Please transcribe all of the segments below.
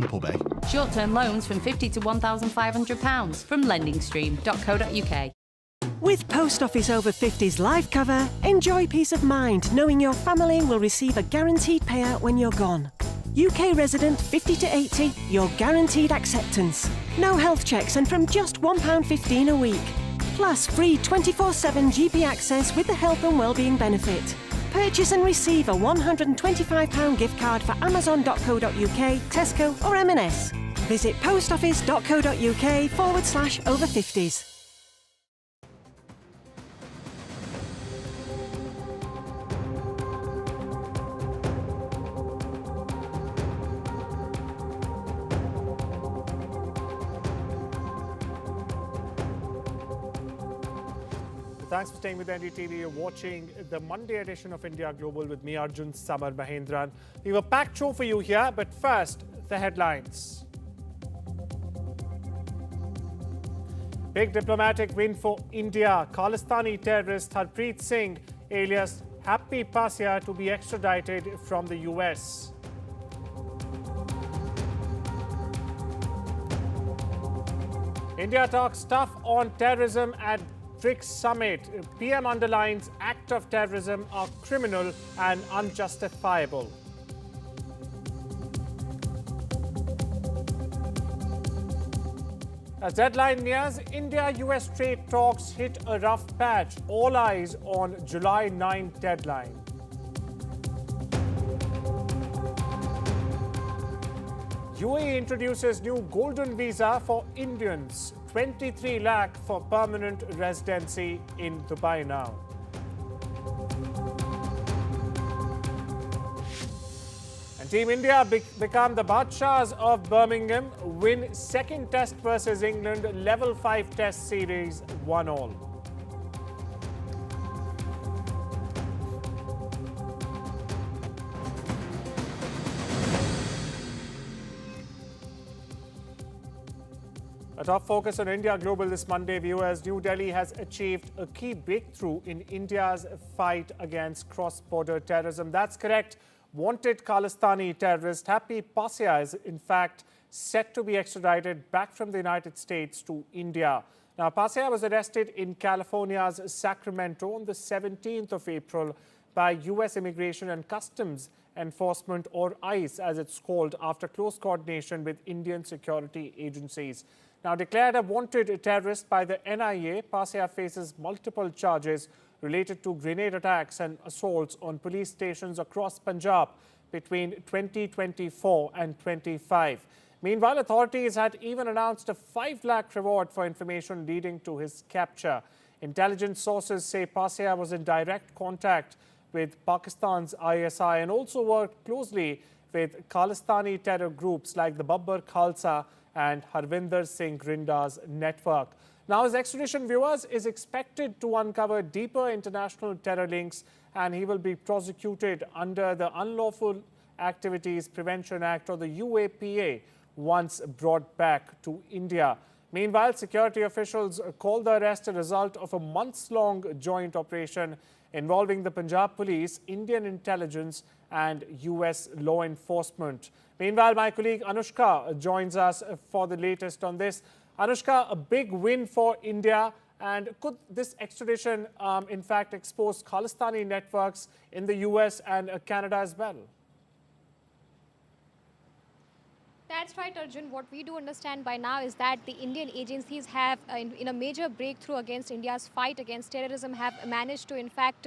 pullback. Short-term loans from £50 to £1,500 from lendingstream.co.uk. With Post Office Over 50s life cover, enjoy peace of mind knowing your family will receive a guaranteed payout when you're gone. UK resident 50 to 80, your guaranteed acceptance. No health checks and from just £1.15 a week. Plus free 24/7 GP access with the health and wellbeing benefit. Purchase and receive a £125 gift card for amazon.co.uk, Tesco or M&S. Visit postoffice.co.uk/over50s. Thanks for staying with NDTV. You're watching the Monday edition of India Global with me, Arjun Samar Mahendran. We have a packed show for you here, but first, the headlines. Big diplomatic win for India. Khalistani terrorist Harpreet Singh, alias Happy Passia, to be extradited from the US. India talks tough on terrorism at BRICS summit. PM underlines acts of terrorism are criminal and unjustifiable. As deadline nears, India-US trade talks hit a rough patch. All eyes on July 9 deadline. UAE introduces new golden visa for Indians. 23 lakh for permanent residency in Dubai now. And Team India become the Badshahs of Birmingham, win second test versus England, level 5 test series, 1-all. A top focus on India Global this Monday, viewers. New Delhi has achieved a key breakthrough in India's fight against cross-border terrorism. That's correct. Wanted Khalistani terrorist Happy Passia is in fact set to be extradited back from the United States to India. Now, Passia was arrested in California's Sacramento on the 17th of April by US Immigration and Customs Enforcement, or ICE as it's called, after close coordination with Indian security agencies. Now declared a wanted terrorist by the NIA, Passia faces multiple charges related to grenade attacks and assaults on police stations across Punjab between 2024 and 25. Meanwhile, authorities had even announced a 5 lakh reward for information leading to his capture. Intelligence sources say Passia was in direct contact with Pakistan's ISI and also worked closely with Khalistani terror groups like the Babbar Khalsa and Harvinder Singh Grinda's network. Now, his extradition, viewers, is expected to uncover deeper international terror links, and he will be prosecuted under the Unlawful Activities Prevention Act, or the UAPA, once brought back to India. Meanwhile, security officials call the arrest a result of a months-long joint operation involving the Punjab police, Indian intelligence and US law enforcement. Meanwhile, my colleague Anushka joins us for the latest on this. Anushka, a big win for India, and could this extradition in fact expose Khalistani networks in the US and Canada as well? That's right, Arjun. What we do understand by now is that the Indian agencies have, in a major breakthrough against India's fight against terrorism, have managed to, in fact,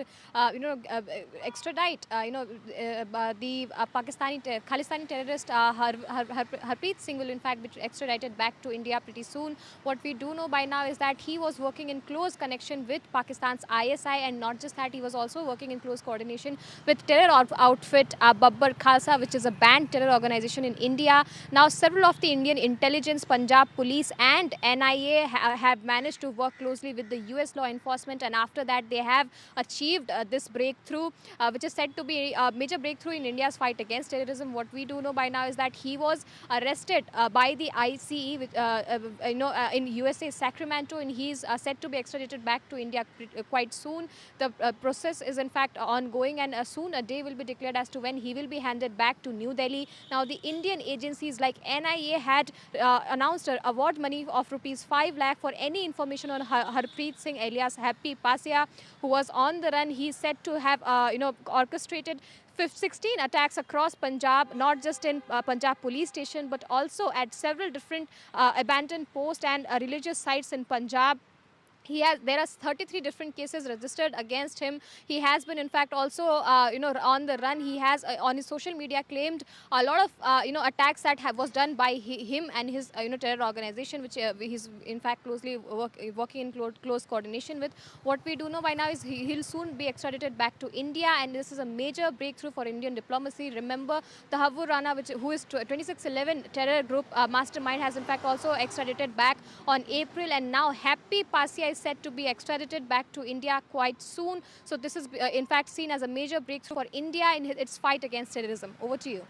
extradite, the Khalistani terrorist Harpreet Singh will, in fact, be extradited back to India pretty soon. What we do know by now is that he was working in close connection with Pakistan's ISI, and not just that, he was also working in close coordination with terror outfit Babbar Khalsa, which is a banned terror organization in India. Now, several of the Indian intelligence, Punjab police and NIA have managed to work closely with the US law enforcement, and after that they have achieved this breakthrough, which is said to be a major breakthrough in India's fight against terrorism. What we do know by now is that he was arrested by the ICE with, in USA, Sacramento, and he is set to be extradited back to India quite soon. The process is in fact ongoing, and soon a day will be declared as to when he will be handed back to New Delhi. Now, the Indian agencies like like NIA had announced an award money of rupees 5 lakh for any information on Harpreet Singh alias Happy Passia, who was on the run. He's said to have, orchestrated 16 attacks across Punjab, not just in Punjab police station, but also at several different abandoned posts and religious sites in Punjab. There are 33 different cases registered against him. He has been, in fact, also on the run. He has on his social media claimed a lot of attacks that was done by him and his terror organization, which he's in fact closely working in close coordination with. What we do know by now is he'll soon be extradited back to India, and this is a major breakthrough for Indian diplomacy. Remember, the Havur Rana, who is 2611 terror group mastermind, has in fact also extradited back on April, and now Happy Passia is set to be extradited back to India quite soon. So this is in fact seen as a major breakthrough for India in its fight against terrorism. Over to you.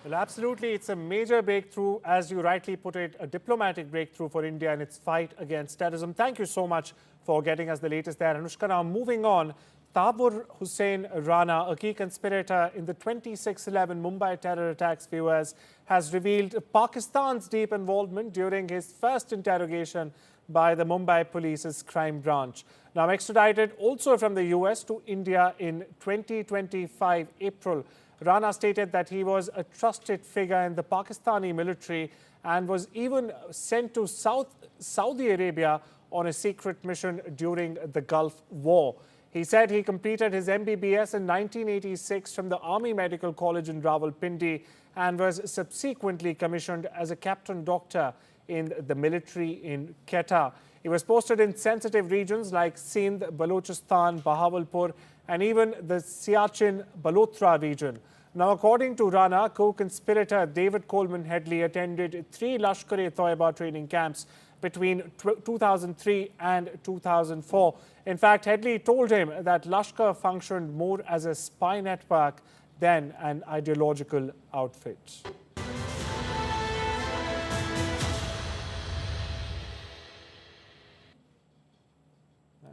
Well, absolutely. It's a major breakthrough, as you rightly put it, a diplomatic breakthrough for India in its fight against terrorism. Thank you so much for getting us the latest there. Anushka, now moving on. Tabur Hussain Rana, a key conspirator in the 2611 Mumbai terror attacks, viewers, has revealed Pakistan's deep involvement during his first interrogation by the Mumbai police's crime branch. Now extradited also from the US to India in 2025 April, Rana stated that he was a trusted figure in the Pakistani military and was even sent to Saudi Arabia on a secret mission during the Gulf War. He said he completed his MBBS in 1986 from the Army Medical College in Rawalpindi and was subsequently commissioned as a captain doctor in the military in Quetta. He was posted in sensitive regions like Sindh, Balochistan, Bahawalpur, and even the Siachen Balotra region. Now, according to Rana, co-conspirator David Coleman Headley attended 3 Lashkar-e-Toiba training camps between 2003 and 2004. In fact, Headley told him that Lashkar functioned more as a spy network than an ideological outfit.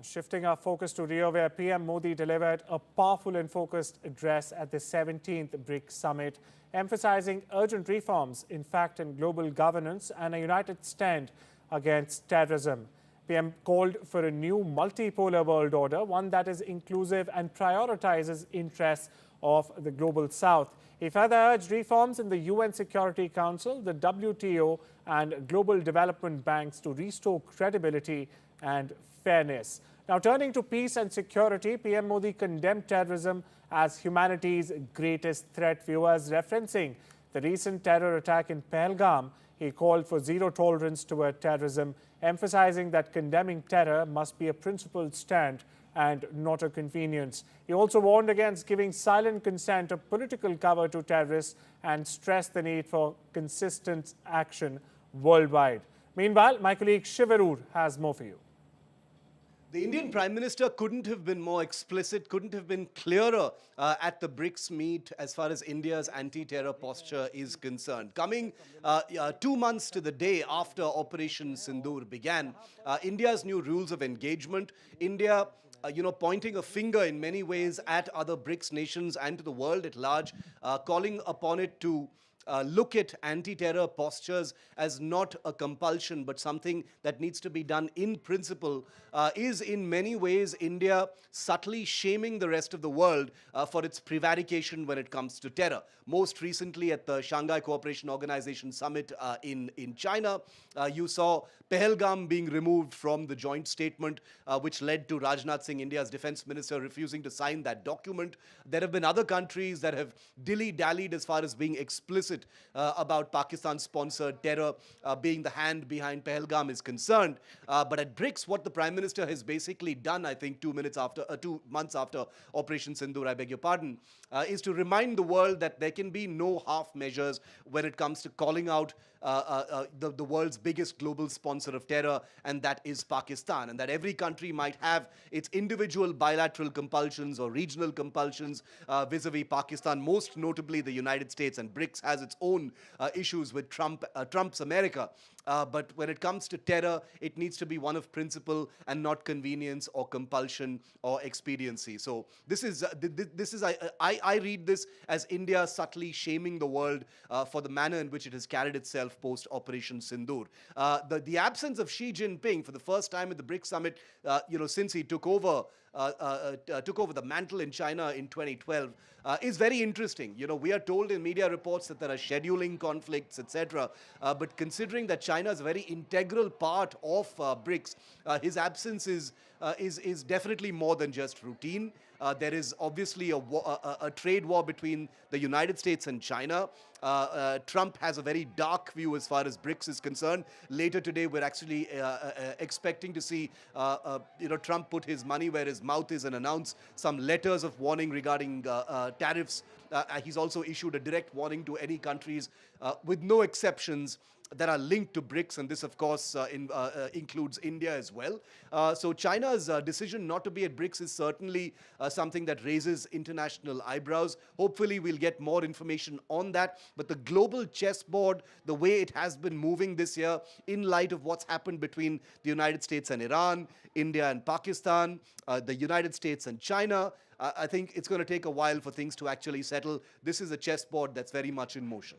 Shifting our focus to Rio, where PM Modi delivered a powerful and focused address at the 17th BRICS summit, emphasizing urgent reforms, in fact, in global governance and a united stand against terrorism. PM called for a new multipolar world order, one that is inclusive and prioritizes interests of the global south. He further urged reforms in the UN Security Council, the WTO, and global development banks to restore credibility and fairness. Now, turning to peace and security, PM Modi condemned terrorism as humanity's greatest threat. Viewers, referencing the recent terror attack in Pahalgam, he called for zero tolerance toward terrorism, emphasizing that condemning terror must be a principled stand and not a convenience. He also warned against giving silent consent or political cover to terrorists and stressed the need for consistent action worldwide. Meanwhile, my colleague Shivarur has more for you. The Indian Prime Minister couldn't have been more explicit, couldn't have been clearer at the BRICS meet as far as India's anti-terror posture is concerned. Coming 2 months to the day after Operation Sindoor began, India's new rules of engagement, India pointing a finger in many ways at other BRICS nations and to the world at large, calling upon it to look at anti-terror postures as not a compulsion but something that needs to be done in principle, is in many ways India subtly shaming the rest of the world for its prevarication when it comes to terror. Most recently at the Shanghai Cooperation Organization summit in China, you saw Pahalgam being removed from the joint statement, which led to Rajnath Singh, India's defense minister, refusing to sign that document. There have been other countries that have dilly-dallied as far as being explicit about Pakistan-sponsored terror being the hand behind Pahalgam is concerned. But at BRICS, what the Prime Minister has basically done, I think 2 months after Operation Sindoor, I beg your pardon, is to remind the world that there can be no half measures when it comes to calling out the world's biggest global sponsor of terror, and that is Pakistan, and that every country might have its individual bilateral compulsions or regional compulsions vis-a-vis Pakistan, most notably the United States, and BRICS has its own issues with Trump's America. But when it comes to terror, it needs to be one of principle and not convenience or compulsion or expediency. So this is I read this as India subtly shaming the world for the manner in which it has carried itself post Operation Sindoor. The absence of Xi Jinping for the first time at the BRICS summit, since he took over the mantle in China in 2012, is very interesting. We are told in media reports that there are scheduling conflicts, etc. But considering that China is a very integral part of BRICS, his absence is definitely more than just routine. There is obviously a trade war between the United States and China. Trump has a very dark view as far as BRICS is concerned. Later today, we're actually expecting to see Trump put his money where his mouth is and announce some letters of warning regarding tariffs. He's also issued a direct warning to any countries with no exceptions that are linked to BRICS, and this, of course, includes India as well. So China's decision not to be at BRICS is certainly something that raises international eyebrows. Hopefully, we'll get more information on that. But the global chessboard, the way it has been moving this year, in light of what's happened between the United States and Iran, India and Pakistan, the United States and China, I think it's going to take a while for things to actually settle. This is a chessboard that's very much in motion.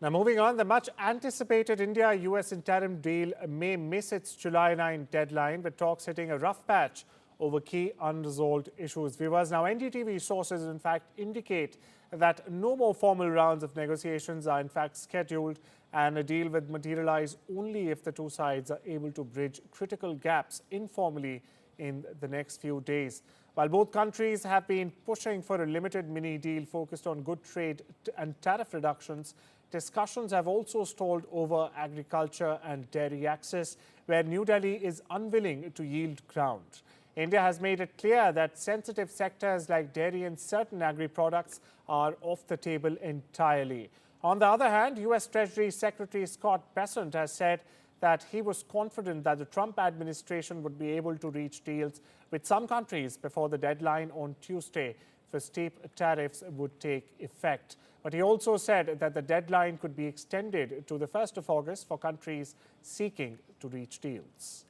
Now, moving on, the much anticipated India-US interim deal may miss its July 9 deadline, with talks hitting a rough patch over key unresolved issues. Viewers, now NDTV sources in fact indicate that no more formal rounds of negotiations are in fact scheduled, and a deal will materialize only if the two sides are able to bridge critical gaps informally in the next few days. While both countries have been pushing for a limited mini deal focused on good trade and tariff reductions, discussions have also stalled over agriculture and dairy access, where New Delhi is unwilling to yield ground. India has made it clear that sensitive sectors like dairy and certain agri-products are off the table entirely. On the other hand, U.S. Treasury Secretary Scott Bessent has said that he was confident that the Trump administration would be able to reach deals with some countries before the deadline on Tuesday for steep tariffs would take effect. But he also said that the deadline could be extended to the 1st of August for countries seeking to reach deals.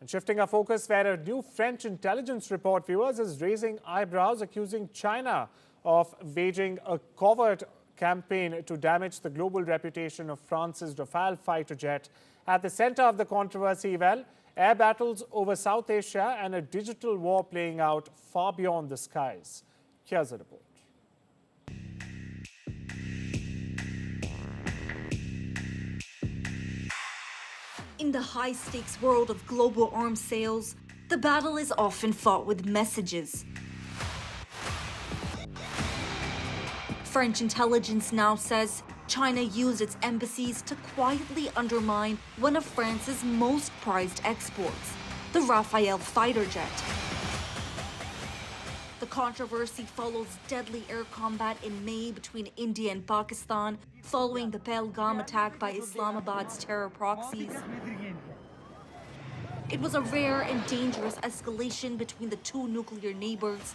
And shifting our focus, where a new French intelligence report, viewers, is raising eyebrows, accusing China of waging a covert campaign to damage the global reputation of France's Rafale fighter jet. At the center of the controversy, well, air battles over South Asia and a digital war playing out far beyond the skies. Here's a report. In the high-stakes world of global arms sales, the battle is often fought with messages. French intelligence now says China used its embassies to quietly undermine one of France's most prized exports, the Rafale fighter jet. The controversy follows deadly air combat in May between India and Pakistan following the Pahalgam attack by Islamabad's terror proxies. It was a rare and dangerous escalation between the two nuclear neighbors.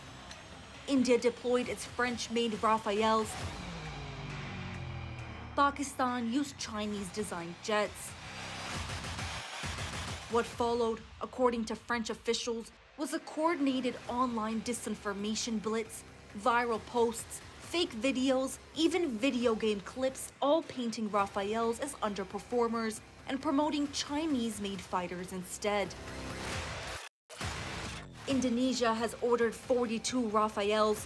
India deployed its French-made Rafales. Pakistan used Chinese-designed jets. What followed, according to French officials, was a coordinated online disinformation blitz, viral posts, fake videos, even video game clips, all painting Rafales as underperformers and promoting Chinese-made fighters instead. Indonesia has ordered 42 Rafales,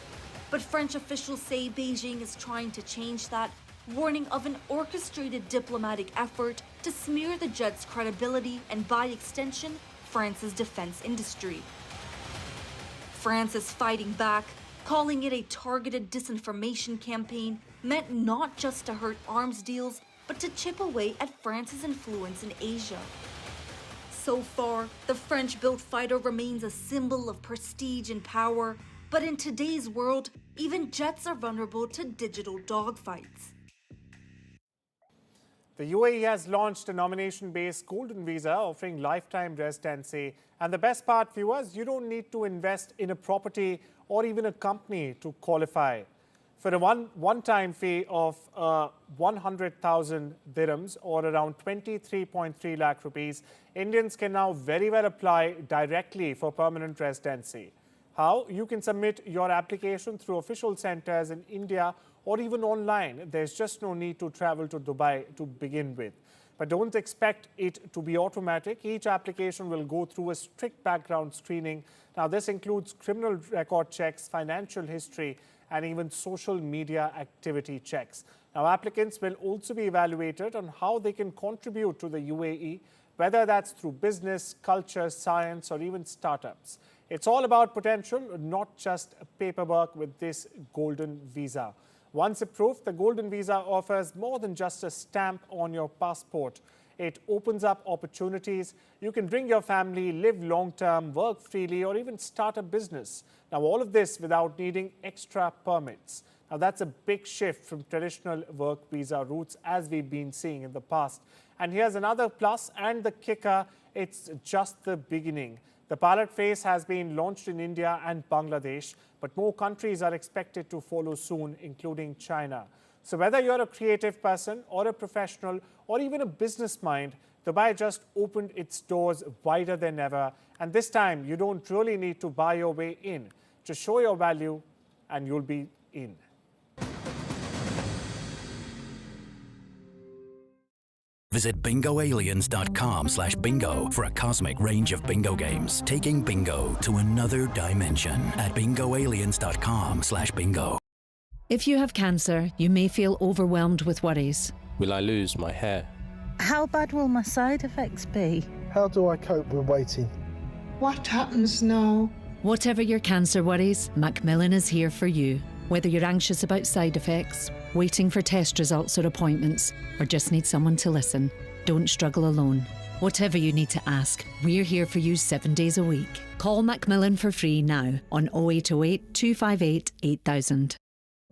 but French officials say Beijing is trying to change that, warning of an orchestrated diplomatic effort to smear the jet's credibility and, by extension, France's defense industry. France is fighting back, calling it a targeted disinformation campaign meant not just to hurt arms deals, but to chip away at France's influence in Asia. So far, the French-built fighter remains a symbol of prestige and power, but in today's world, even jets are vulnerable to digital dogfights. The UAE has launched a nomination-based golden visa offering lifetime residency. And the best part, viewers, you don't need to invest in a property or even a company to qualify. For a one-time fee of 100,000 dirhams or around 23.3 lakh rupees, Indians can now very well apply directly for permanent residency. How? You can submit your application through official centres in India or even online. There's just no need to travel to Dubai to begin with. But don't expect it to be automatic. Each application will go through a strict background screening. Now, this includes criminal record checks, financial history, and even social media activity checks. Now, applicants will also be evaluated on how they can contribute to the UAE, whether that's through business, culture, science, or even startups. It's all about potential, not just paperwork with this golden visa. Once approved, the golden visa offers more than just a stamp on your passport. It opens up opportunities. You can bring your family, live long-term, work freely, or even start a business. Now, all of this without needing extra permits. Now, that's a big shift from traditional work visa routes as we've been seeing in the past. And here's another plus and the kicker. It's just the beginning. The pilot phase has been launched in India and Bangladesh, but more countries are expected to follow soon, including China. So whether you're a creative person or a professional or even a business mind, Dubai just opened its doors wider than ever. And this time, you don't really need to buy your way in. Just show your value and you'll be in. Visit bingoaliens.com/bingo for a cosmic range of bingo games, taking bingo to another dimension at bingoaliens.com/bingo. If you have cancer, you may feel overwhelmed with worries. Will I lose my hair? How bad will my side effects be? How do I cope with waiting? What happens now? Whatever your cancer worries, Macmillan is here for you. Whether you're anxious about side effects, waiting for test results or appointments, or just need someone to listen, don't struggle alone. Whatever you need to ask, we're here for you 7 days a week. Call Macmillan for free now on 0808 258 8000.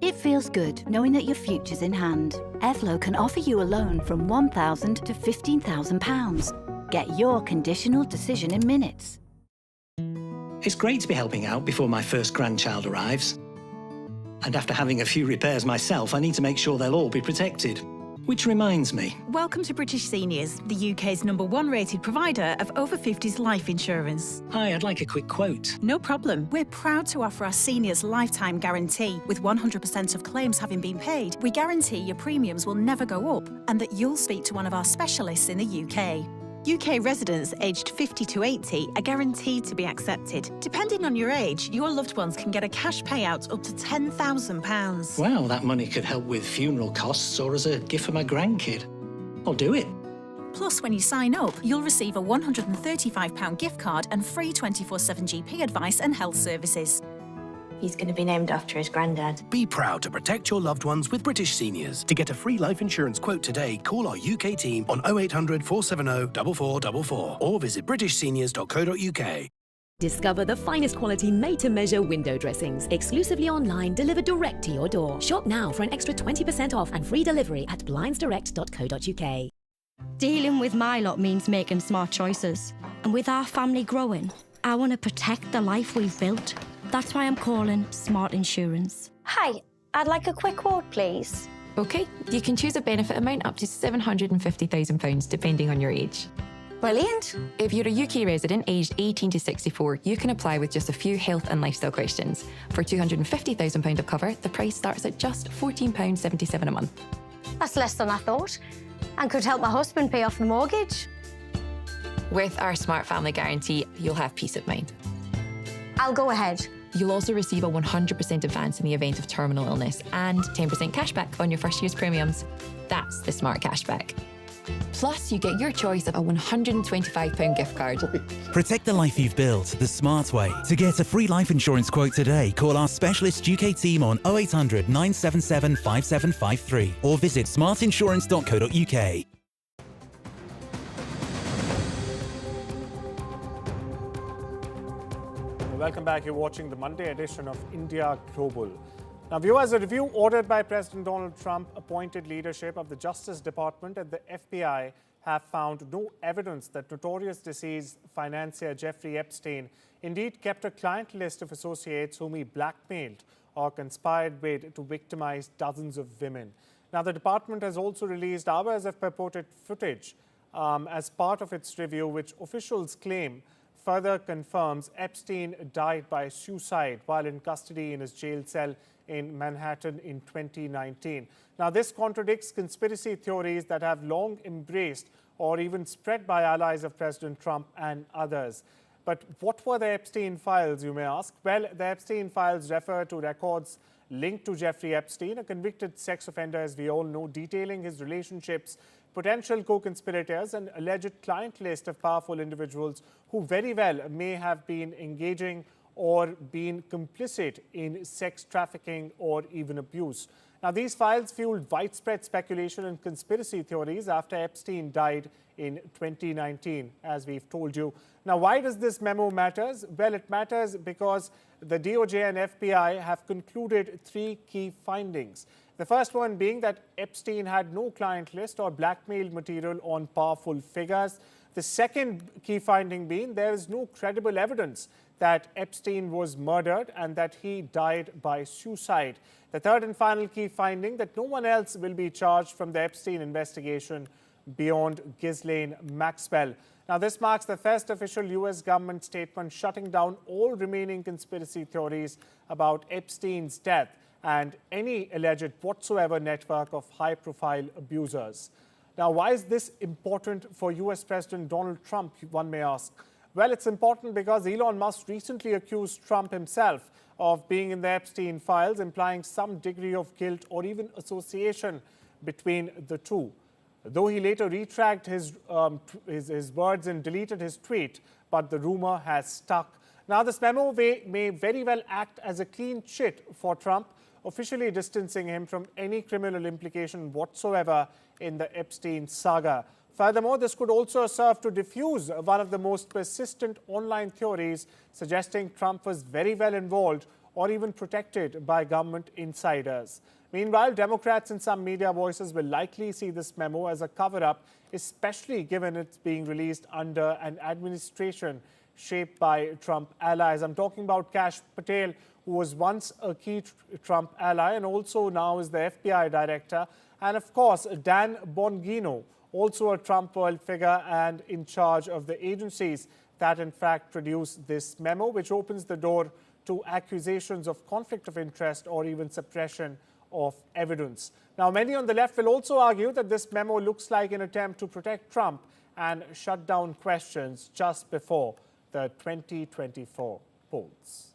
It feels good knowing that your future's in hand. EFLO can offer you a loan from £1,000 to £15,000. Get your conditional decision in minutes. It's great to be helping out before my first grandchild arrives. And after having a few repairs myself, I need to make sure they'll all be protected. Which reminds me. Welcome to British Seniors, the UK's #1 rated provider of over 50s life insurance. Hi, I'd like a quick quote. No problem. We're proud to offer our seniors lifetime guarantee. With 100% of claims having been paid, we guarantee your premiums will never go up and that you'll speak to one of our specialists in the UK. UK residents aged 50 to 80 are guaranteed to be accepted. Depending on your age, your loved ones can get a cash payout up to £10,000. Wow, that money could help with funeral costs or as a gift for my grandkid. I'll do it. Plus, when you sign up, you'll receive a £135 gift card and free 24/7 GP advice and health services. He's going to be named after his granddad. Be proud to protect your loved ones with British Seniors. To get a free life insurance quote today, call our UK team on 0800 470 4444 or visit britishseniors.co.uk. Discover the finest quality made-to-measure window dressings, exclusively online, delivered direct to your door. Shop now for an extra 20% off and free delivery at blindsdirect.co.uk. Dealing with my lot means making smart choices. And with our family growing, I want to protect the life we've built. That's why I'm calling Smart Insurance. Hi, I'd like a quick quote, please. OK, you can choose a benefit amount up to £750,000 depending on your age. Brilliant. If you're a UK resident aged 18 to 64, you can apply with just a few health and lifestyle questions. For £250,000 of cover, the price starts at just £14.77 a month. That's less than I thought, and could help my husband pay off the mortgage. With our Smart Family Guarantee, you'll have peace of mind. I'll go ahead. You'll also receive a 100% advance in the event of terminal illness and 10% cashback on your first year's premiums. That's the Smart Cashback. Plus, you get your choice of a £125 gift card. Protect the life you've built the smart way. To get a free life insurance quote today, call our specialist UK team on 0800 977 5753 or visit smartinsurance.co.uk. Welcome back. You're watching the Monday edition of India Global. Now, viewers, a review ordered by President Donald Trump appointed leadership of the Justice Department and the FBI have found no evidence that notorious deceased financier Jeffrey Epstein indeed kept a client list of associates whom he blackmailed or conspired with to victimize dozens of women. Now, the department has also released hours of purported footage as part of its review, which officials claim further confirms Epstein died by suicide while in custody in his jail cell in Manhattan in 2019. Now, this contradicts conspiracy theories that have long embraced or even spread by allies of President Trump and others. But what were the Epstein files, you may ask? Well, the Epstein files refer to records linked to Jeffrey Epstein, a convicted sex offender, as we all know, detailing his relationships, potential co-conspirators, and alleged client list of powerful individuals who very well may have been engaging or been complicit in sex trafficking or even abuse. Now, these files fueled widespread speculation and conspiracy theories after Epstein died in 2019, as we've told you. Now, why does this memo matter? Well, it matters because the DOJ and FBI have concluded 3 key findings. The first one being that Epstein had no client list or blackmail material on powerful figures. The second key finding being there is no credible evidence that Epstein was murdered and that he died by suicide. The third and final key finding that no one else will be charged from the Epstein investigation beyond Ghislaine Maxwell. Now, this marks the first official U.S. government statement shutting down all remaining conspiracy theories about Epstein's death and any alleged whatsoever network of high-profile abusers. Now, why is this important for U.S. President Donald Trump, one may ask? Well, it's important because Elon Musk recently accused Trump himself of being in the Epstein files, implying some degree of guilt or even association between the two. Though he later retracted his words and deleted his tweet, but the rumor has stuck. Now, this memo may very well act as a clean chit for Trump, officially distancing him from any criminal implication whatsoever in the Epstein saga. Furthermore, this could also serve to diffuse one of the most persistent online theories suggesting Trump was very well involved or even protected by government insiders. Meanwhile, Democrats and some media voices will likely see this memo as a cover-up, especially given it's being released under an administration shaped by Trump allies. I'm talking about Kash Patel, who was once a key Trump ally and also now is the FBI director, and of course Dan Bongino, also a Trump world figure and in charge of the agencies that in fact produced this memo, which opens the door to accusations of conflict of interest or even suppression of evidence. Now, many on the left will also argue that this memo looks like an attempt to protect Trump and shut down questions just before the 2024 polls.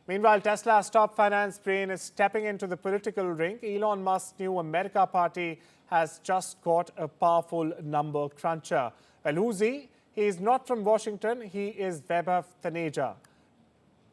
Meanwhile, Tesla's top finance brain is stepping into the political ring. Elon Musk's new America party has just got a powerful number cruncher. Well, who's he? He is not from Washington. He is Vaibhav Taneja.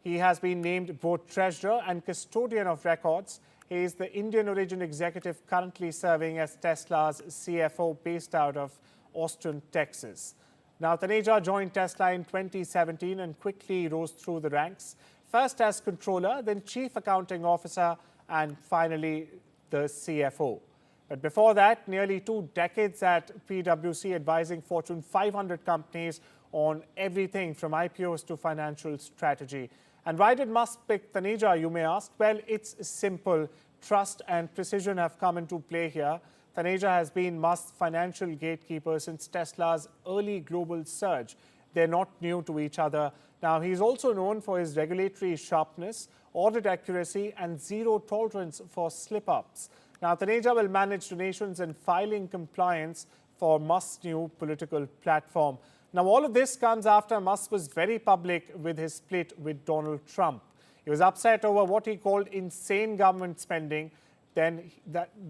He has been named both treasurer and custodian of records. He is the Indian origin executive currently serving as Tesla's CFO based out of Austin, Texas. Now, Taneja joined Tesla in 2017 and quickly rose through the ranks, first as controller, then chief accounting officer, and finally the CFO. But before that, nearly 2 decades at PwC advising Fortune 500 companies on everything from IPOs to financial strategy. And why did Musk pick Taneja, you may ask? Well, it's simple. Trust and precision have come into play here. Taneja has been Musk's financial gatekeeper since Tesla's early global surge. They're not new to each other. Now, he's also known for his regulatory sharpness, audit accuracy, and zero tolerance for slip-ups. Now, Taneja will manage donations and filing compliance for Musk's new political platform. Now, all of this comes after Musk was very public with his split with Donald Trump. He was upset over what he called insane government spending. Then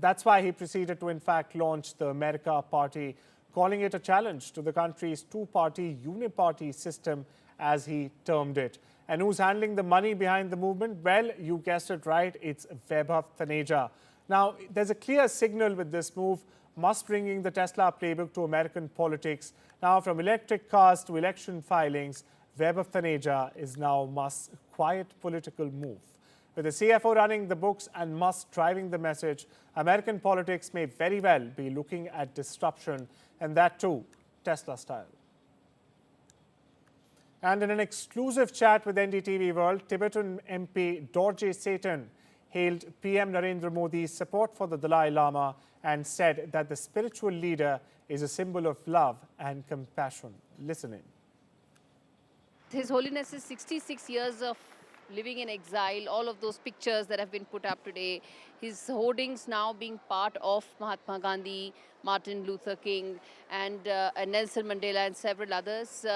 that's why he proceeded to, in fact, launch the America Party, calling it a challenge to the country's two-party, uniparty system, as he termed it. And who's handling the money behind the movement? Well, you guessed it right, it's Vaibhav Taneja. Now, there's a clear signal with this move, Musk bringing the Tesla playbook to American politics. Now, from electric cars to election filings, Vaibhav Taneja is now Musk's quiet political move. With the CFO running the books and Musk driving the message, American politics may very well be looking at disruption, and that too, Tesla style. And in an exclusive chat with NDTV World, Tibetan MP Dorje Satan hailed PM Narendra Modi's support for the Dalai Lama and said that the spiritual leader is a symbol of love and compassion. Listen in. His Holiness is 66 years of living in exile, all of those pictures that have been put up today, his hoardings now being part of Mahatma Gandhi, Martin Luther King and Nelson Mandela and several others.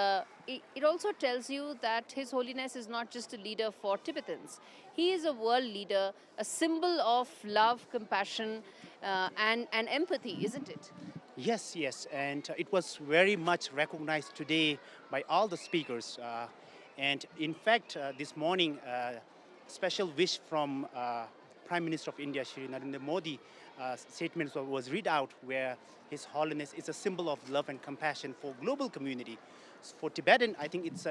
It also tells you that His Holiness is not just a leader for Tibetans. He is a world leader, a symbol of love, compassion and empathy, isn't it? Yes, and it was very much recognized today by all the speakers. And in fact, this morning, special wish from Prime Minister of India, Shri Narendra Modi, statement was read out where His Holiness is a symbol of love and compassion for global community. For Tibetan, I think it's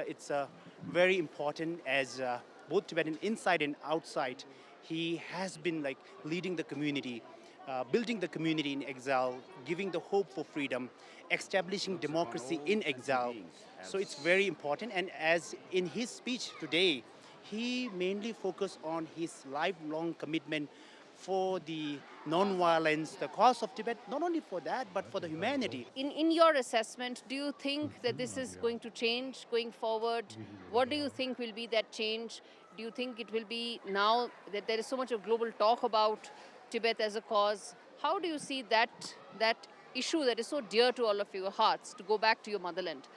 very important as both Tibetan inside and outside. He has been like leading the community, building the community in exile, giving the hope for freedom, establishing democracy in exile. So it's very important. And as in his speech today, he mainly focused on his lifelong commitment for the non-violence, the cause of Tibet, not only for that, but for the humanity. In your assessment, do you think that this is going to change going forward? What do you think will be that change? Do you think it will be now that there is so much of global talk about Tibet as a cause? How do you see that issue that is so dear to all of your hearts, to go back to your motherland?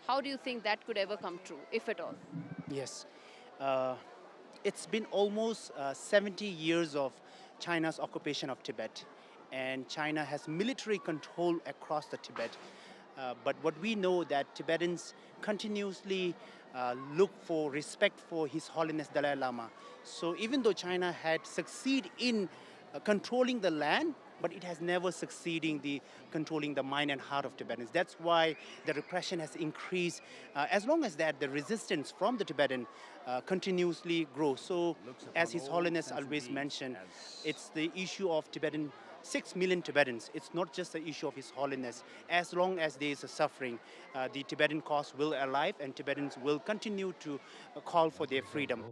How do you think that could ever come true, if at all? Yes. It's been almost 70 years of China's occupation of Tibet, and China has military control across the Tibet. But what we know that Tibetans continuously look for respect for His Holiness Dalai Lama. So even though China had succeeded in controlling the land, but it has never succeeded in controlling the mind and heart of Tibetans. That's why the repression has increased. As long as that, the resistance from the Tibetan continuously grows. So as His Holiness always mentioned, it's the issue of Tibetan, 6 million Tibetans. It's not just the issue of His Holiness. As long as there is a suffering, the Tibetan cause will alive and Tibetans will continue to call for their freedom.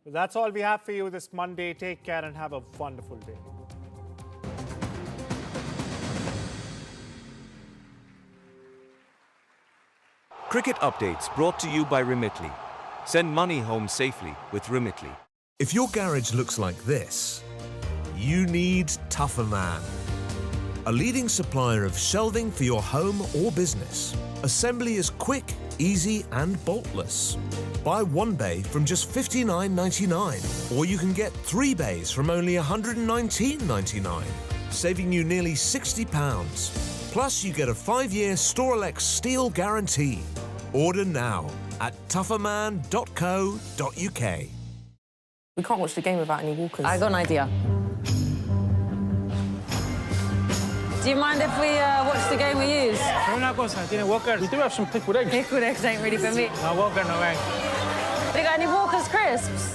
Well, that's all we have for you this Monday. Take care and have a wonderful day. Cricket updates brought to you by Remitly. Send money home safely with Remitly. If your garage looks like this, you need Tougher Man. A leading supplier of shelving for your home or business. Assembly is quick, easy and boltless. Buy one bay from just $59.99, or you can get 3 bays from only $119.99, saving you nearly £60. Plus, you get a 5-year Storelex steel guarantee. Order now at tougherman.co.uk. We can't watch the game without any walkers. I got an idea. Do you mind if we watch the game we use? We do have some pickled eggs. Pickled eggs ain't really for me. No walker, no egg. Have you got any Walker's crisps?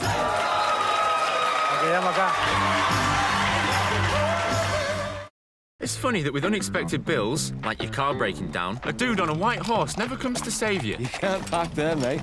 It's funny that with unexpected bills, like your car breaking down, a dude on a white horse never comes to save you. You can't park there, mate.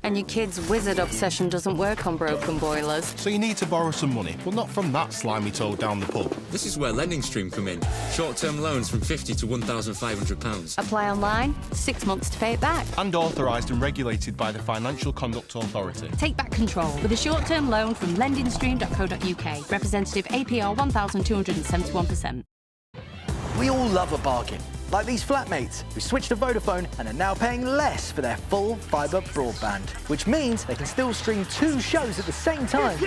And your kid's wizard obsession doesn't work on broken boilers. So you need to borrow some money, but not from that slimy toad down the pub. This is where Lending Stream come in. Short-term loans from £50 to £1,500. Apply online, 6 months to pay it back. And authorised and regulated by the Financial Conduct Authority. Take back control with a short-term loan from lendingstream.co.uk. Representative APR 1,271%. We all love a bargain, like these flatmates who switched to Vodafone and are now paying less for their full fibre broadband, which means they can still stream 2 shows at the same time.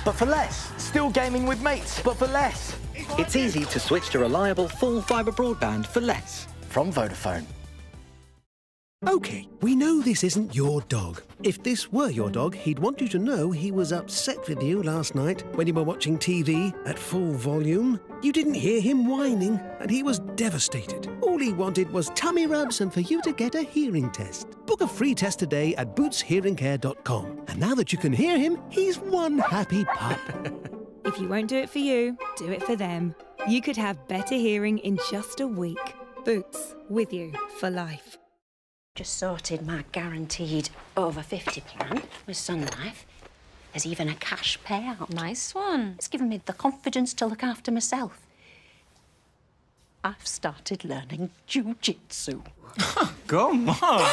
But for less. Still gaming with mates, but for less. It's easy to switch to reliable full fibre broadband for less. From Vodafone. OK, we know this isn't your dog. If this were your dog, he'd want you to know he was upset with you last night when you were watching TV at full volume. You didn't hear him whining, and he was devastated. All he wanted was tummy rubs and for you to get a hearing test. Book a free test today at bootshearingcare.com. And now that you can hear him, he's one happy pup. If you won't do it for you, do it for them. You could have better hearing in just a week. Boots, with you for life. Just sorted my guaranteed over 50 plan with Sun Life. There's even a cash payout. Nice one. It's given me the confidence to look after myself. I've started learning jiu-jitsu. Come on!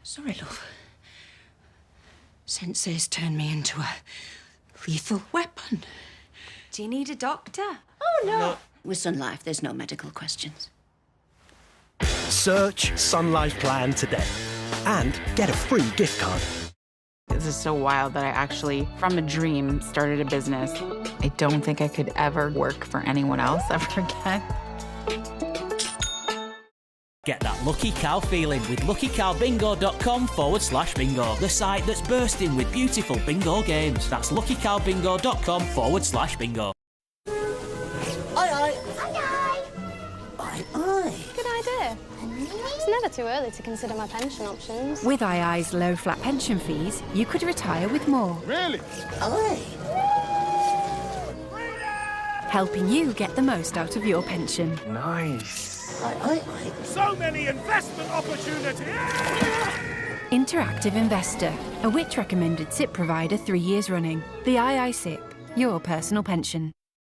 Sorry, love. Sensei's turned me into a lethal weapon. Do you need a doctor? Oh, no. With Sun Life, there's no medical questions. Search Sun Life Plan today and get a free gift card. This is so wild that I actually, from a dream, started a business. I don't think I could ever work for anyone else ever again. Get that lucky cow feeling with luckycowbingo.com/bingo. The site that's bursting with beautiful bingo games. That's luckycowbingo.com/bingo. Aye. Good idea. It's never too early to consider my pension options. With II's low flat pension fees, you could retire with more. Really? Aye. Helping you get the most out of your pension. Nice. So many investment opportunities! Interactive Investor, a Which recommended SIP provider 3 years running. The II SIP, your personal pension.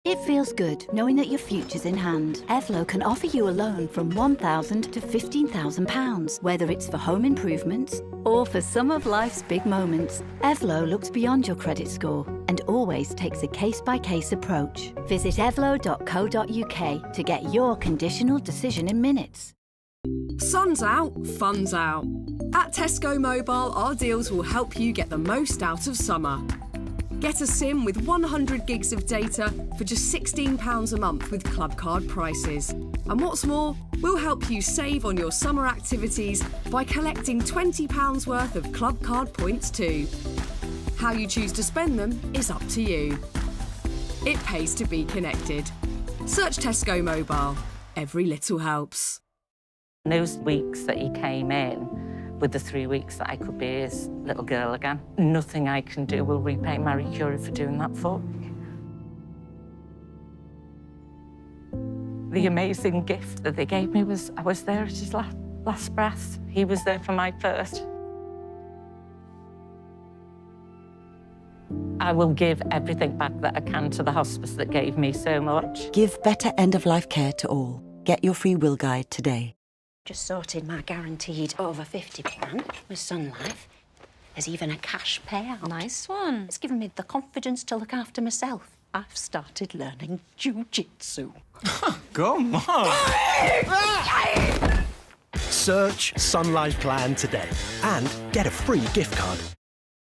It feels good knowing that your future's in hand. Evlo can offer you a loan from £1,000 to £15,000, whether it's for home improvements or for some of life's big moments. Evlo looks beyond your credit score and always takes a case-by-case approach. Visit evlo.co.uk to get your conditional decision in minutes. Sun's out, fun's out. At Tesco Mobile, our deals will help you get the most out of summer. Get a SIM with 100 gigs of data for just £16 a month with Club Card prices. And what's more, we'll help you save on your summer activities by collecting £20 worth of Club Card points too. How you choose to spend them is up to you. It pays to be connected. Search Tesco Mobile. Every little helps. Those weeks that he came in, with the 3 weeks that I could be his little girl again, nothing I can do will repay Marie Curie for doing that for me. The amazing gift that they gave me was I was there at his last breath. He was there for my first. I will give everything back that I can to the hospice that gave me so much. Give better end-of-life care to all. Get your free will guide today. Just sorted my guaranteed over 50 plan with Sun Life. There's even a cash payout. Nice one. It's given me the confidence to look after myself. I've started learning jiu-jitsu. Come on! Search Sun Life Plan today and get a free gift card.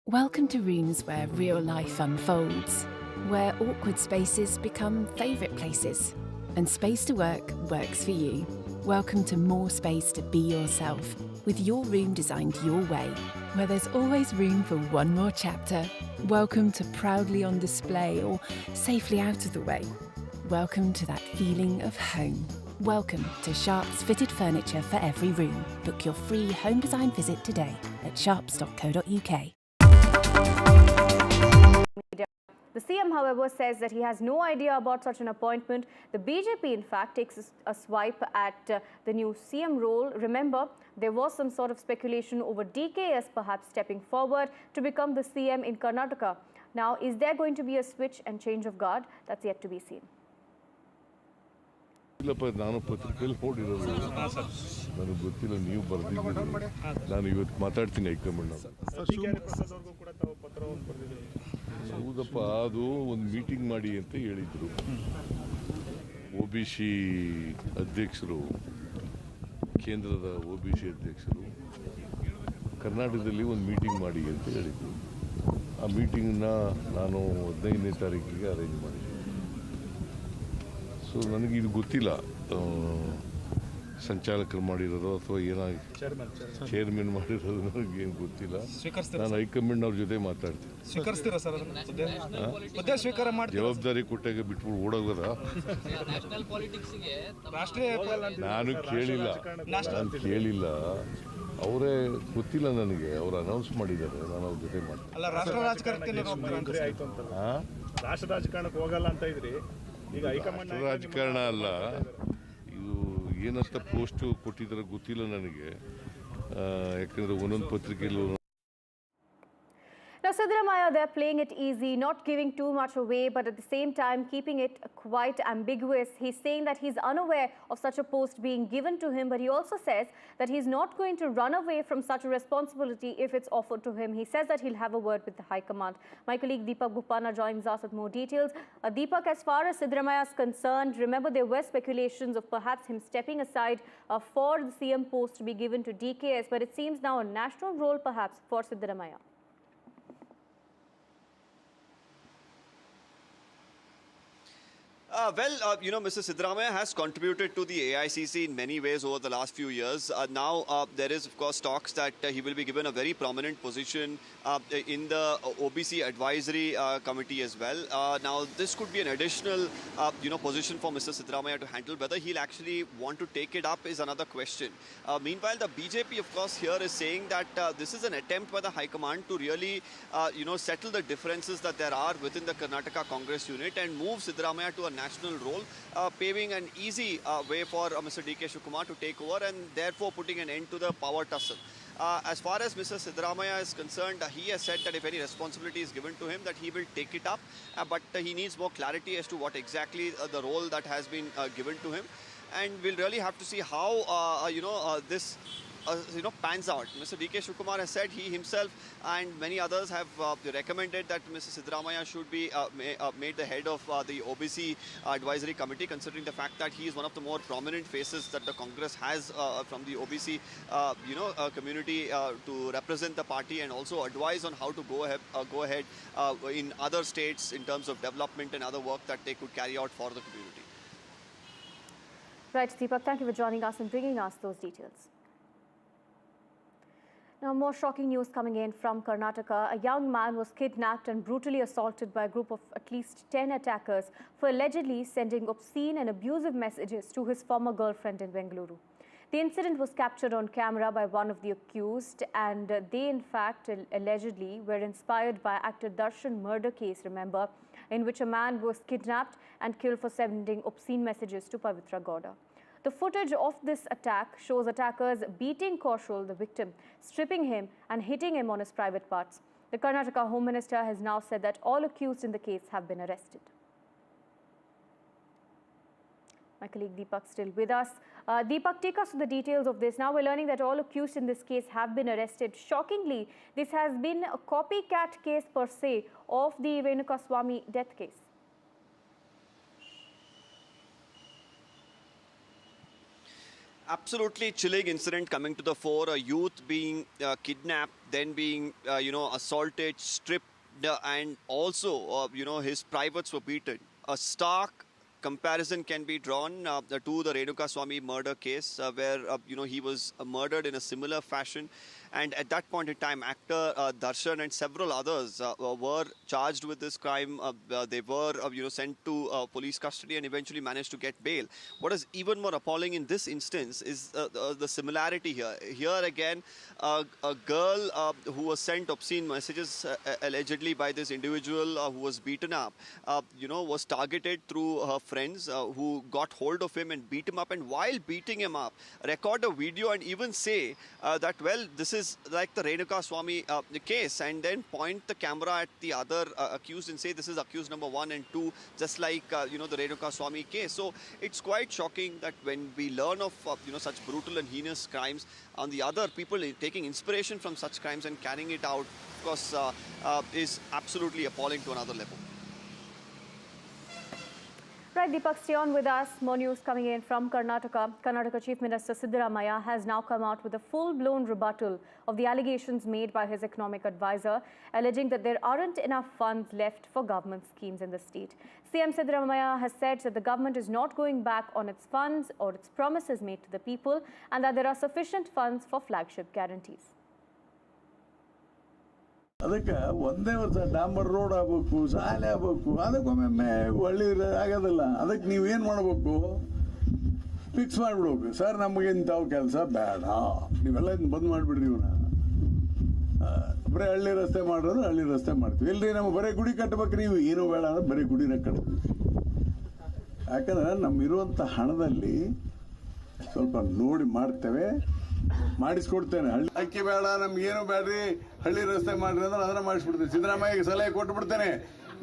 Welcome to rooms where real life unfolds, where awkward spaces become favourite places, and space to work works for you. Welcome to more space to be yourself, with your room designed your way, where there's always room for one more chapter. Welcome to proudly on display or safely out of the way. Welcome to that feeling of home. Welcome to Sharps Fitted Furniture for every room. Book your free home design visit today at sharps.co.uk. The CM, however, says that he has no idea about such an appointment. The BJP, in fact, takes a swipe at the new CM role. Remember, there was some sort of speculation over DKS perhaps stepping forward to become the CM in Karnataka. Now, is there going to be a switch and change of guard? That's yet to be seen. ನಾನು ಪತ್ರಿಕೆಯಲ್ಲಿ ನೋಡಿರೋದು ನನಗೆ ಗೊತ್ತಿಲ್ಲ ನೀವು ಬರೆದಿದ್ದೀರಿ ನಾನು ಇವತ್ತು ಮಾತಾಡ್ತೀನಿ high command ಹೌದಪ್ಪ ಅದು ಒಂದು ಮೀಟಿಂಗ್ ಮಾಡಿ ಅಂತ ಹೇಳಿದರು OBC ಅಧ್ಯಕ್ಷರು ಕೇಂದ್ರದ OBC ಅಧ್ಯಕ್ಷರು ಕರ್ನಾಟಕದಲ್ಲಿ ಒಂದು ಮೀಟಿಂಗ್ ಮಾಡಿ ಅಂತ ಹೇಳಿದರು ಆ ಮೀಟಿಂಗ್ನ ನಾನು 15ನೇ ತಾರೀಕಿಗೆ ಅರೇಂಜ್ ಮಾಡಿದ್ದೆ ಸೊ ನನಗಿದು ಗೊತ್ತಿಲ್ಲ ಸಂಚಾಲಕರು ಮಾಡಿರೋದು ಅಥವಾ ಏನಾಗಿ ಚೇರ್ಮನ್ ಮಾಡಿರೋದು ನನಗೇನು ಗೊತ್ತಿಲ್ಲ ನಾನು ಹೈಕಮಾಂಡ್ ಅವ್ರ ಜೊತೆ ಮಾತಾಡ್ತೀನಿ ಜವಾಬ್ದಾರಿ ಕೊಟ್ಟಾಗ ಬಿಟ್ಬಿಟ್ಟು ಓಡೋಗದ ನಾನು ಕೇಳಿಲ್ಲ ಅವರೇ ಗೊತ್ತಿಲ್ಲ ನನಗೆ ಅವ್ರು ಅನೌನ್ಸ್ ಮಾಡಿದ್ದಾರೆ ನಾನು ಅವ್ರ ಜೊತೆ ಮಾಡ್ತೀನಿ ರಾಷ್ಟ್ರ ರಾಜಕಾರಣಕ್ಕೆ ಹೋಗಲ್ಲ ಅಂತ ಇದ್ರಿ ರಾಜಕಾರಣ ಅಲ್ಲ, ಇದು ಏನಂತ ಪೋಸ್ಟ್ ಕೊಟ್ಟಿದ್ದಾರೆ ಗೊತ್ತಿಲ್ಲ ನನಗೆ, ಯಾಕಂದರೆ ಒಂದೊಂದು ಪತ್ರಿಕೆಯಲ್ಲೂ. Now, Siddaramaiah, they're playing it easy, not giving too much away, but at the same time keeping it quite ambiguous. He's saying that he's unaware of such a post being given to him, but he also says that he's not going to run away from such a responsibility if it's offered to him. He says that he'll have a word with the High Command. My colleague Deepak Bhupana joins us with more details. Deepak, as far as Siddaramaiah is concerned, remember there were speculations of perhaps him stepping aside for the CM post to be given to DKS, but it seems now a national role perhaps for Siddaramaiah. Mr. Siddaramaiah has contributed to the AICC in many ways over the last few years. Now, there is, of course, talks that he will be given a very prominent position in the OBC advisory committee as well. Now, this could be an additional, position for Mr. Siddaramaiah to handle. Whether he'll actually want to take it up is another question. Meanwhile, the BJP, of course, here is saying that this is an attempt by the High Command to really, settle the differences that there are within the Karnataka Congress unit and move Siddaramaiah to a national role, paving an easy way for Mr. D.K. Shivakumar to take over and therefore putting an end to the power tussle. As far as Mr. Siddaramaiah is concerned, he has said that if any responsibility is given to him, that he will take it up, but he needs more clarity as to what exactly the role that has been given to him, and we'll really have to see how this pans out. Mr. D.K. Shivakumar has said he himself and many others have recommended that Mr. Siddaramaiah should be made the head of the OBC advisory committee, considering the fact that he is one of the more prominent faces that the Congress has from the OBC community to represent the party and also advise on how to go ahead in other states in terms of development and other work that they could carry out for the community. Right, Deepak, thank you for joining us and bringing us those details. Now, more shocking news coming in from Karnataka. A young man was kidnapped and brutally assaulted by a group of at least 10 attackers for allegedly sending obscene and abusive messages to his former girlfriend in Bengaluru. The incident was captured on camera by one of the accused, and they in fact allegedly were inspired by actor Darshan murder case, remember, in which a man was kidnapped and killed for sending obscene messages to Pavitra Gowda. The footage of this attack shows attackers beating Kaushal, the victim, stripping him and hitting him on his private parts. The Karnataka Home Minister has now said that all accused in the case have been arrested. My colleague Deepak still with us. Deepak, take us to the details of this. Now we're learning that all accused in this case have been arrested. Shockingly, this has been a copycat case per se of the Renuka Swami death case. Absolutely chilling incident coming to the fore. A youth being kidnapped, then being assaulted, stripped, and also his privates were beaten. A stark comparison can be drawn to the Renuka Swami murder case, where he was murdered in a similar fashion. And at that point in time, actor Darshan and several others were charged with this crime. They were sent to police custody and eventually managed to get bail. What is even more appalling in this instance is the similarity here. Here again, a girl who was sent obscene messages allegedly by this individual who was beaten up, was targeted through her friends who got hold of him and beat him up. And while beating him up, record a video and even say that, well, this is like the Renuka Swami case, and then point the camera at the other accused and say this is accused number 1 and 2, just like the Renuka Swami case. So it's quite shocking that when we learn of such brutal and heinous crimes, on the other people taking inspiration from such crimes and carrying it out, of course, is absolutely appalling to another level. Right, Deepak, stay on with us. More news coming in from Karnataka. Karnataka Chief Minister Siddaramaiah has now come out with a full-blown rebuttal of the allegations made by his economic advisor, alleging that there aren't enough funds left for government schemes in the state. CM Siddaramaiah has said that the government is not going back on its funds or its promises made to the people, and that there are sufficient funds for flagship guarantees. ಅದಕ್ಕೆ ಒಂದೇ ವರ್ಷ ಡಾಂಬರ್ road ಆಗಬೇಕು, ಶಾಲೆ ಆಗಬೇಕು, ಅದಕ್ಕೊಮ್ಮೆ ಒಳ್ಳೆ ಆಗೋದಿಲ್ಲ. ಅದಕ್ಕೆ ನೀವೇನು ಮಾಡಬೇಕು, ಫಿಕ್ಸ್ ಮಾಡಿಬಿಡ್ಬೇಕು. ಸರ್ ನಮಗೆ ಇಂಥವು ಕೆಲಸ ಬೇಡ, ನೀವೆಲ್ಲ ಬಂದ್ ಮಾಡಿಬಿಡ್ರಿ ಇವನ್ನ. ಬರೀ ಹಳ್ಳಿ ರಸ್ತೆ ಮಾಡೋದು ಹಳ್ಳಿ ರಸ್ತೆ ಮಾಡ್ತೀವಿ. ಇಲ್ರಿ ನಮ್ಗೆ ಬರೀ ಗುಡಿ ಕಟ್ಟಬೇಕು, ನೀವು ಏನೂ ಬೇಡ ಅಂದ್ರೆ ಬರೀ ಗುಡಿನ ಕಟ್ತೀವಿ. ಯಾಕಂದ್ರೆ ನಮ್ಮಿರುವಂಥ ಹಣದಲ್ಲಿ ಸ್ವಲ್ಪ ನೋಡಿ ಮಾಡ್ತೇವೆ, ಮಾಡಿಸ್ಕೊಡ್ತೇನೆ. ಹಳ್ಳಿ ಅಕ್ಕಿ ಬೇಡ, ನಮ್ಗೇನು ಬೇಡ್ರಿ, ಹಳ್ಳಿ ರಸ್ತೆ ಮಾಡ್ರಿ ಅಂದ್ರೆ ಅದನ್ನ ಮಾಡಿಸ್ಬಿಡ್ತೇನೆ. ಸಿದ್ದರಾಮಯ್ಯಗೆ ಸಲಹೆ ಕೊಟ್ಬಿಡ್ತೇನೆ,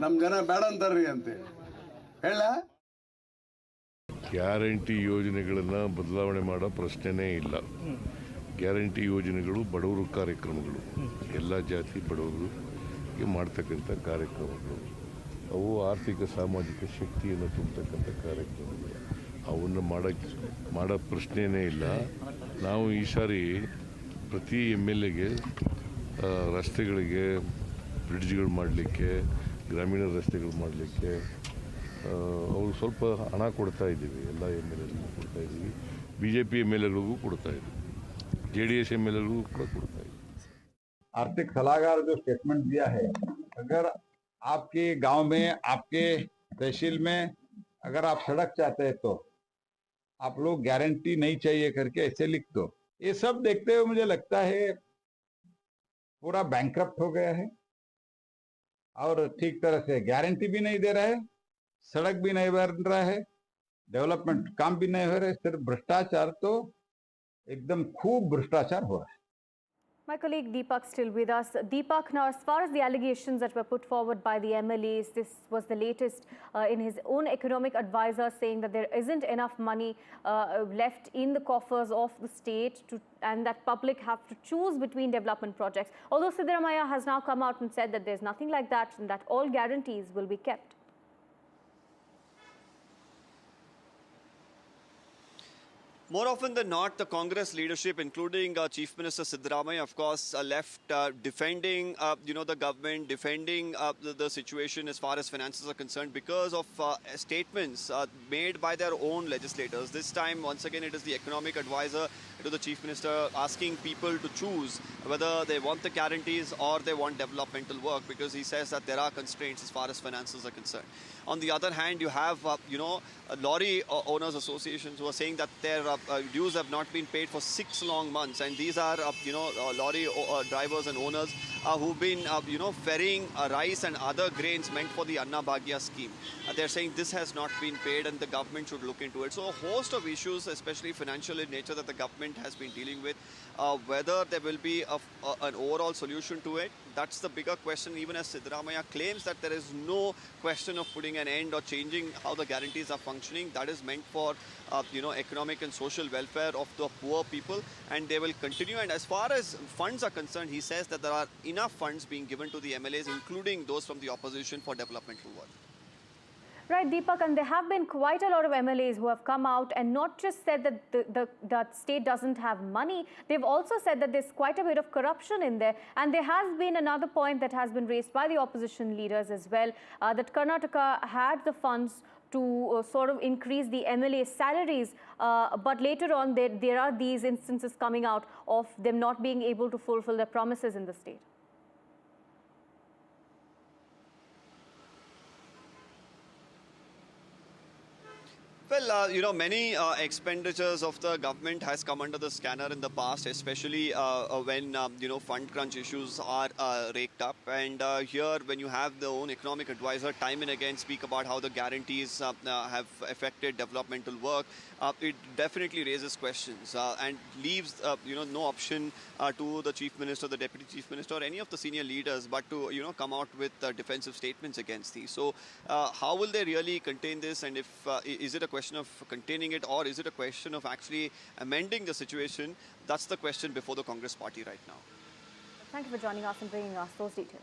ನಮ್ಮ ಜನ ಬೇಡ ಅಂತಾರ್ರಿ ಅಂತ ಹೇಳ. ಗ್ಯಾರಂಟಿ ಯೋಜನೆಗಳನ್ನು ಬದಲಾವಣೆ ಮಾಡೋ ಪ್ರಶ್ನೆನೇ ಇಲ್ಲ. ಗ್ಯಾರಂಟಿ ಯೋಜನೆಗಳು ಬಡವರು ಕಾರ್ಯಕ್ರಮಗಳು, ಎಲ್ಲ ಜಾತಿ ಬಡವರಿಗೆ ಮಾಡ್ತಕ್ಕಂಥ ಕಾರ್ಯಕ್ರಮಗಳು. ಅವು ಆರ್ಥಿಕ ಸಾಮಾಜಿಕ ಶಕ್ತಿಯನ್ನು ತುಂಬತಕ್ಕಂಥ ಕಾರ್ಯಕ್ರಮಗಳು. ಅವನ್ನು ಮಾಡೋ ಪ್ರಶ್ನೆನೇ ಇಲ್ಲ. ನಾವು ಈ ಸಾರಿ ಪ್ರತಿ MLAಗೆ ರಸ್ತೆಗಳಿಗೆ ಬ್ರಿಡ್ಜ್ಗಳು ಮಾಡಲಿಕ್ಕೆ, ಗ್ರಾಮೀಣ ರಸ್ತೆಗಳು ಮಾಡಲಿಕ್ಕೆ ಅವರು ಸ್ವಲ್ಪ ಹಣ ಕೊಡ್ತಾ ಇದ್ದೀವಿ. ಎಲ್ಲ MLAಗಳಿಗೂ ಕೊಡ್ತಾ ಇದ್ದೀವಿ, BJP MLAಗಳಿಗೂ ಕೊಡ್ತಾ ಇದ್ದೀವಿ, JDS MLAಗಳಿಗೂ ಕೂಡ ಕೊಡ್ತಾ ಇದ್ದೀವಿ. आर्थिक सलाहकार जो स्टेटमेंट दिया है, अगर आपके गांव में, आपके तहसील में अगर आप सड़क चाहते हैं तो आप लोग गारंटी नहीं चाहिए करके ऐसे लिख दो. ये सब देखते हुए मुझे लगता है पूरा बैंकरप्ट हो गया है और ठीक तरह से गारंटी भी नहीं दे रहा है, सड़क भी नहीं बन रहा है, डेवलपमेंट काम भी नहीं हो रहा है. सिर्फ भ्रष्टाचार, तो एकदम खूब भ्रष्टाचार हो रहा है. My colleague Deepak still with us. Deepak, now as far as the allegations that were put forward by the MLAs, this was the latest in his own economic advisor saying that there isn't enough money left in the coffers of the state and that public have to choose between development projects. Although Siddaramaiah has now come out and said that there's nothing like that and that all guarantees will be kept. More often than not, the Congress leadership, including Chief Minister Siddaramaiah, of course, left defending, the government, defending the situation as far as finances are concerned because of statements made by their own legislators. This time, once again, it is the economic advisor to the Chief Minister asking people to choose whether they want the guarantees or they want developmental work, because he says that there are constraints as far as finances are concerned. On the other hand, you have, lorry owners associations who are saying that their dues have not been paid for 6 long months, and these are, lorry drivers and owners who've been, ferrying rice and other grains meant for the Anna Bhagya scheme. They're saying this has not been paid and the government should look into it. So a host of issues, especially financial in nature, that the government has been dealing with. Whether there will be an overall solution to it, that's the bigger question, even as Siddaramaiah claims that there is no question of putting an end or changing how the guarantees are functioning. That is meant for, economic and social welfare of the poor people, and they will continue. And as far as funds are concerned, he says that there are enough funds being given to the MLAs, including those from the opposition, for developmental work. Right, Deepak, and there have been quite a lot of MLAs who have come out and not just said that the state doesn't have money, they've also said that there's quite a bit of corruption in there. And there has been another point that has been raised by the opposition leaders as well, that Karnataka had the funds to sort of increase the MLA salaries, but later on there are these instances coming out of them not being able to fulfill their promises in the state. Well, many expenditures of the government has come under the scanner in the past, especially when, fund crunch issues are raked up. And here, when you have the own economic advisor time and again speak about how the guarantees have affected developmental work, it definitely raises questions and leaves, no option to the Chief Minister, the Deputy Chief Minister, or any of the senior leaders, but to, come out with defensive statements against these. So how will they really contain this? And if is it a question of containing it, or is it a question of actually amending the situation? That's the question before the Congress party right now. Thank you for joining us and bringing us those details.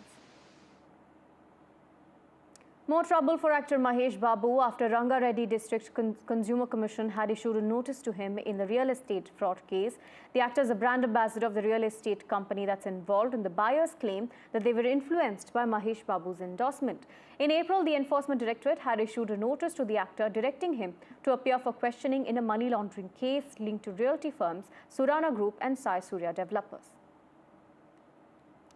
More trouble for actor Mahesh Babu after Ranga Reddy District Consumer Commission had issued a notice to him in the real estate fraud case. The actor is a brand ambassador of the real estate company that's involved, and the buyers claim that they were influenced by Mahesh Babu's endorsement. In April, the Enforcement Directorate had issued a notice to the actor directing him to appear for questioning in a money laundering case linked to realty firms Surana Group and Sai Surya Developers.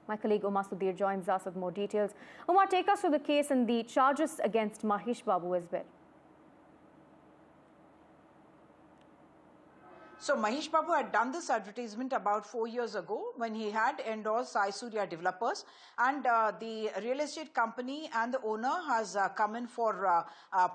My colleague Umar Sudhir joins us with more details. Umar, take us through the case and the charges against Mahesh Babu as well. So Mahesh Babu had done this advertisement about 4 years ago when he had endorsed Sai Surya developers, and the real estate company and the owner has come in for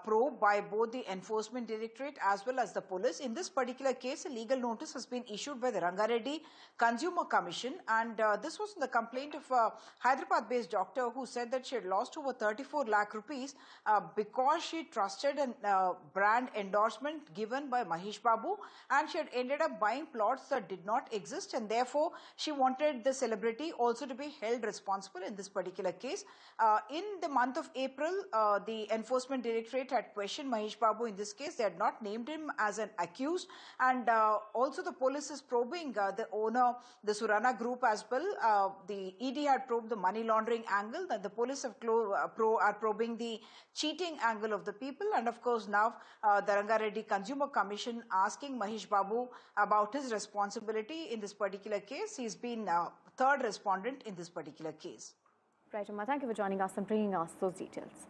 probe by both the Enforcement Directorate as well as the police. In this particular case, a legal notice has been issued by the Rangareddy Consumer Commission, and this was the complaint of a Hyderabad-based doctor who said that she had lost over 34 lakh rupees because she trusted a brand endorsement given by Mahesh Babu, and she had ended up buying plots that did not exist, and therefore she wanted the celebrity also to be held responsible in this particular case. In the month of April, the Enforcement Directorate had questioned Mahesh Babu in this case. They had not named him as an accused, and also the police is probing the owner, the Surana Group as well. The ED had probed the money laundering angle, that the police have are probing the cheating angle of the people, and of course now the Rangareddy Consumer Commission asking Mahesh Babu about his responsibility in this particular case. He's been third respondent in this particular case. Right, Amma, thank you for joining us and bringing us those details.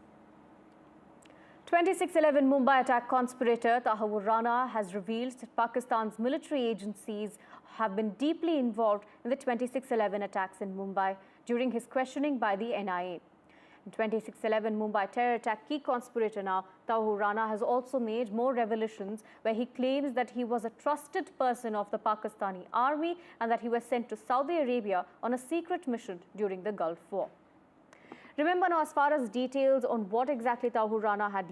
26/11 Mumbai attack conspirator Tahawur Rana has revealed that Pakistan's military agencies have been deeply involved in the 26/11 attacks in Mumbai during his questioning by the NIA. In 26/11 Mumbai terror attack key conspirator now, Tahawur Rana has also made more revelations where he claims that he was a trusted person of the Pakistani army and that he was sent to Saudi Arabia on a secret mission during the Gulf War. Remember now, as far as details on what exactly Tahawur Rana had